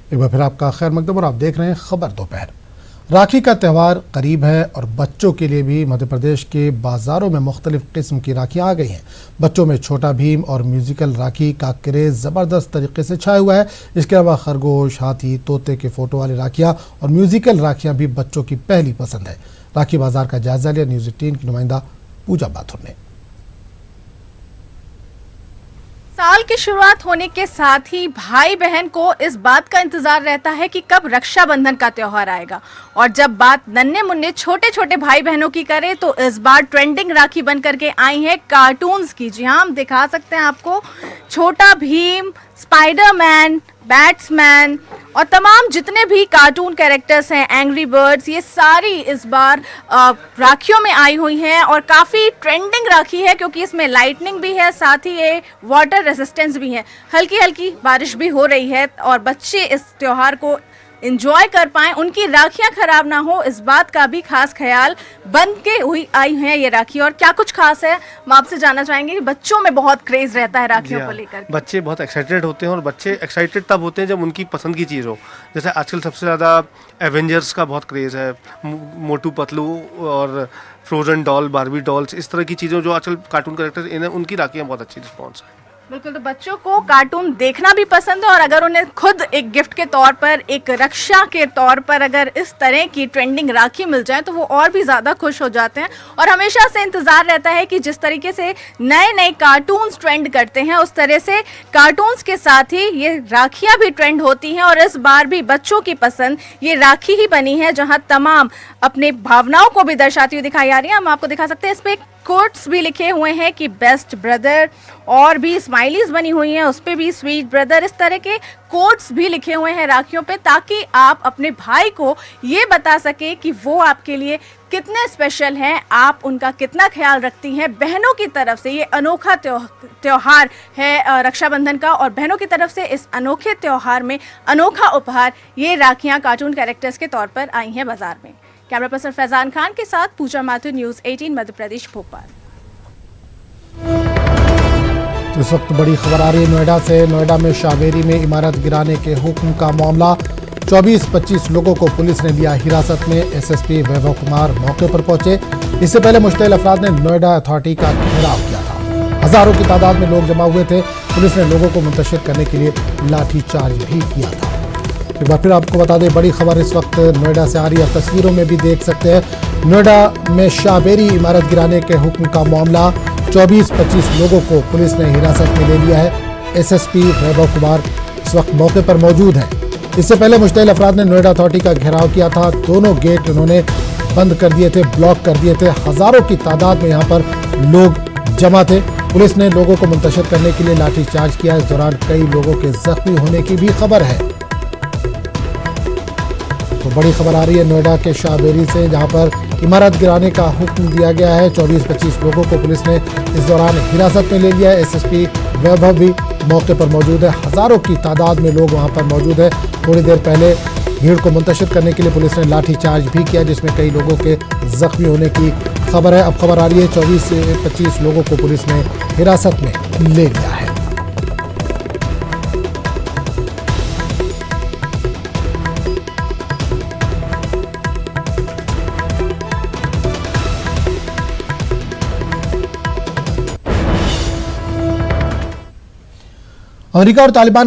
एक बार फिर आपका खैर मकदम और आप देख रहे हैं खबर दोपहर। राखी का त्यौहार करीब है और बच्चों के लिए भी मध्य प्रदेश के बाजारों में मुख्तलिफ किस्म की राखियाँ आ गई हैं। बच्चों में छोटा भीम और म्यूजिकल राखी का क्रेज़ ज़बरदस्त तरीके से छाया हुआ है। इसके अलावा खरगोश, हाथी, तोते के फ़ोटो वाली राखियाँ और म्यूजिकल राखियाँ भी बच्चों की पहली पसंद है। राखी बाजार का जायजा लिया न्यूज़ 18 की नुमाइंदा पूजा बाथुर ने। साल की शुरुआत होने के साथ ही भाई बहन को इस बात का इंतजार रहता है कि कब रक्षाबंधन का त्योहार आएगा। और जब बात नन्हे मुन्ने छोटे छोटे भाई बहनों की करें तो इस बार ट्रेंडिंग राखी बन करके आई है कार्टून्स की। जी हाँ, हम दिखा सकते हैं आपको छोटा भीम, स्पाइडरमैन, बैट्समैन और तमाम जितने भी कार्टून कैरेक्टर्स हैं, एंग्री बर्ड्स, ये सारी इस बार राखियों में आई हुई हैं। और काफ़ी ट्रेंडिंग राखी है क्योंकि इसमें लाइटनिंग भी है, साथ ही ये वाटर रेजिस्टेंस भी है। हल्की हल्की बारिश भी हो रही है और बच्चे इस त्योहार को इंजॉय कर पाएं, उनकी राखियां खराब ना हो, इस बात का भी खास ख्याल बन के हुई आई हैं ये राखी। और क्या कुछ खास है हम आपसे जानना चाहेंगे कि बच्चों में बहुत क्रेज रहता है राखियों को लेकर। बच्चे बहुत एक्साइटेड होते हैं और बच्चे एक्साइटेड तब होते हैं जब उनकी पसंद की चीज़ हो। जैसे आजकल सबसे ज़्यादा एवेंजर्स का बहुत क्रेज़ है, मोटू पतलू और फ्रोजन डॉल, बारबी डॉल्स, इस तरह की चीज़ें जो आजकल कार्टून कैरेक्टर्स इन्हें उनकी राखियाँ बहुत अच्छी रिस्पॉन्स है। बिल्कुल, तो बच्चों को कार्टून देखना भी पसंद है और अगर उन्हें खुद एक गिफ्ट के तौर पर, एक रक्षा के तौर पर अगर इस तरह की ट्रेंडिंग राखी मिल जाए तो वो और भी ज़्यादा खुश हो जाते हैं। और हमेशा से इंतज़ार रहता है कि जिस तरीके से नए नए कार्टून्स ट्रेंड करते हैं उस तरह से कार्टून्स के साथ ही ये राखियाँ भी ट्रेंड होती हैं। और इस बार भी बच्चों की पसंद ये राखी ही बनी है जहाँ तमाम अपने भावनाओं को भी दर्शाती हुई दिखाई आ रही है। हम आपको दिखा सकते हैं, इस पर कोट्स भी लिखे हुए हैं कि बेस्ट ब्रदर, और भी स्माइलीज बनी हुई हैं, उस पर भी स्वीट ब्रदर, इस तरह के कोट्स भी लिखे हुए हैं राखियों पे, ताकि आप अपने भाई को ये बता सके कि वो आपके लिए कितने स्पेशल हैं, आप उनका कितना ख्याल रखती हैं। बहनों की तरफ से ये अनोखा त्योहार है रक्षाबंधन का, और बहनों की तरफ से इस अनोखे त्योहार में अनोखा उपहार ये राखियाँ कार्टून कैरेक्टर्स के तौर पर आई हैं बाजार में। कैमरा पर्सन फैजान खान के साथ पूजा माथुर, न्यूज़ 18 मध्य प्रदेश, भोपाल। तो इस वक्त बड़ी खबर आ रही है नोएडा से। नोएडा में शाहबेरी में इमारत गिराने के हुक्म का मामला, 24-25 लोगों को पुलिस ने लिया हिरासत में। एसएसपी वैभव कुमार मौके पर पहुंचे। इससे पहले मुश्तइल अफराद ने नोएडा अथॉरिटी का घेराव किया था। हजारों की तादाद में लोग जमा हुए थे। पुलिस ने लोगों को मुंतशिर करने के लिए लाठीचार्ज भी किया था। एक बार फिर आपको बता दें, बड़ी खबर इस वक्त नोएडा से आ रही है। तस्वीरों में भी देख सकते हैं, नोएडा में शाहबेरी इमारत गिराने के हुक्म का मामला, 24-25 लोगों को पुलिस ने हिरासत में ले लिया है। एसएसपी वैभव कुमार इस वक्त मौके पर मौजूद हैं। इससे पहले मुश्तइल अफराद ने नोएडा अथॉरिटी का घेराव किया था। दोनों गेट उन्होंने बंद कर दिए थे, ब्लॉक कर दिए थे। हजारों की तादाद में यहाँ पर लोग जमा थे। पुलिस ने लोगों को मुंतशिर करने के लिए लाठीचार्ज किया। इस दौरान कई लोगों के जख्मी होने की भी खबर है। तो बड़ी खबर आ रही है नोएडा के शाहबेरी से, जहां पर इमारत गिराने का हुक्म दिया गया है। 24-25 लोगों को पुलिस ने इस दौरान हिरासत में ले लिया है। एसएसपी वैभव भी मौके पर मौजूद है। हजारों की तादाद में लोग वहां पर मौजूद है। थोड़ी देर पहले भीड़ को मुंतशिर करने के लिए पुलिस ने लाठीचार्ज भी किया, जिसमें कई लोगों के जख्मी होने की खबर है। अब खबर आ रही है 24 से 25 लोगों को पुलिस ने हिरासत में ले लिया है। अमेरिका और तालिबान